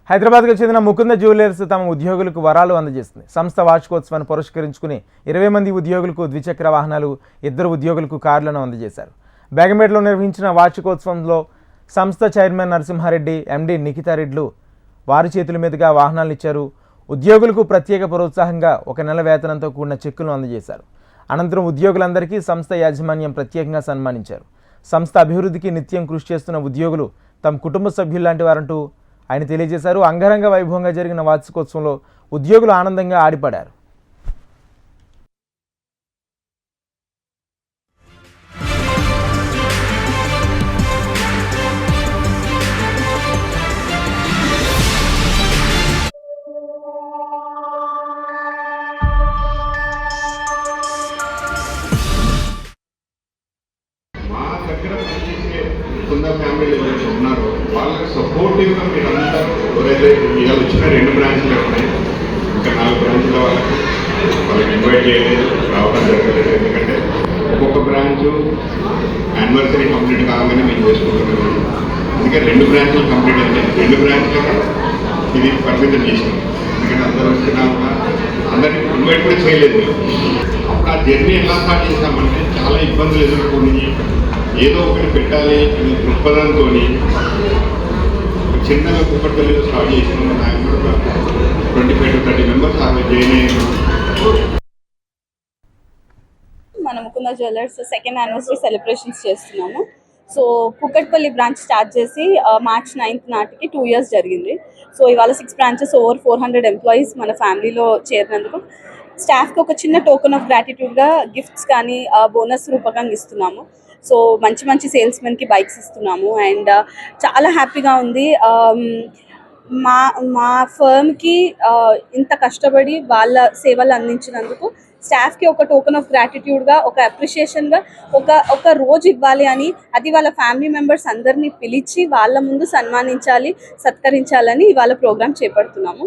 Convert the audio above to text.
హైదరాబాద్కు చెందిన ముకుంద జ్యువెలర్స్ తమ ఉద్యోగులకు వరాలు అందజేస్తుంది. సంస్థ వార్షికోత్సవాన్ని పురస్కరించుకుని 20 మంది ఉద్యోగులకు ద్విచక్ర వాహనాలు, 2 ఉద్యోగులకు కార్లను అందజేశారు. బేగంపేటలో నిర్వహించిన వార్షికోత్సవంలో సంస్థ చైర్మన్ నరసింహారెడ్డి, ఎండీ నిఖితారెడ్లు వారి చేతుల మీదుగా వాహనాలు ఇచ్చారు. ఉద్యోగులకు ప్రత్యేక ప్రోత్సాహంగా 1 నెల వేతనంతో కూడిన చెక్కులను అందజేశారు. అనంతరం ఉద్యోగులందరికీ సంస్థ యాజమాన్యం ప్రత్యేకంగా సన్మానించారు. సంస్థ అభివృద్ధికి నిత్యం కృషి చేస్తున్న ఉద్యోగులు తమ కుటుంబ సభ్యుల్లాంటి వారంటూ ఆయన తెలియజేశారు. అంగరంగ వైభవంగా జరిగిన వార్షికోత్సవంలో ఉద్యోగులు ఆనందంగా ఆడిపడారు. ఫ్యామిలీ ఉన్నారు వాళ్ళకి సపోర్టివ్గా మీరు అంతా ఎవరైతే ఇవాళ వచ్చిన 2 బ్రాంచ్లు ఉన్నాయి, ఇంకా 4 బ్రాంచ్ల వాళ్ళకి ఇన్వైట్ చేయలేదు, రావడం జరగలేదు. ఎందుకంటే ఒక్కొక్క బ్రాంచ్ యానివర్సరీ కంప్లీట్ కాగానే మేము చేసుకుంటున్నాము. అందుకే 2 బ్రాంచ్లు కంప్లీట్ అయినాయి. 2 బ్రాంచ్లకు ఇది పరిమితం చేసినాం. ఎందుకంటే అందరూ వచ్చినా కూడా అందరినీ ఇన్వైట్ కూడా చేయలేదు. అప్పుడు ఆ జర్నీ ఎలా స్టార్ట్ చేసామంటే చాలా ఇబ్బందులు ఎదుర్కొని ఏదో ఒకటి పెట్టాలి అనే దృక్పథంతో చిన్నగా కుక్కడపల్లిలో స్టార్ట్ చేసినాము. నాకు కూడా 25 to 30 మెంబర్స్ ఆమె జాయిన్ అయ్యారు. మన Mukunda jewellers 2nd anniversary celebrations చేస్తున్నాము. సో కుక్కట్పల్లి బ్రాంచ్ స్టార్ట్ చేసి March 9th నాటికి 2 years జరిగింది. సో ఇవాళ 6 బ్రాంచెస్, ఓవర్ 400 ఎంప్లాయీస్ మన ఫ్యామిలీలో చేరినందుకు స్టాఫ్కి ఒక చిన్న టోకెన్ ఆఫ్ గ్రాటిట్యూడ్గా గిఫ్ట్స్ కానీ బోనస్ రూపకంగా ఇస్తున్నాము. సో మంచి సేల్స్మెన్కి బైక్స్ ఇస్తున్నాము అండ్ చాలా హ్యాపీగా ఉంది. మా ఫర్మ్కి ఇంత కష్టపడి వాళ్ళ సేవలు అందించినందుకు స్టాఫ్కి ఒక టోకెన్ ఆఫ్ గ్రాటిట్యూడ్గా, ఒక అప్రిషియేషన్గా ఒక రోజు ఇవ్వాలి అని, అది వాళ్ళ ఫ్యామిలీ మెంబర్స్ అందరినీ పిలిచి వాళ్ళ ముందు సన్మానించాలి, సత్కరించాలని ఇవాళ ప్రోగ్రామ్ చేపడుతున్నాము.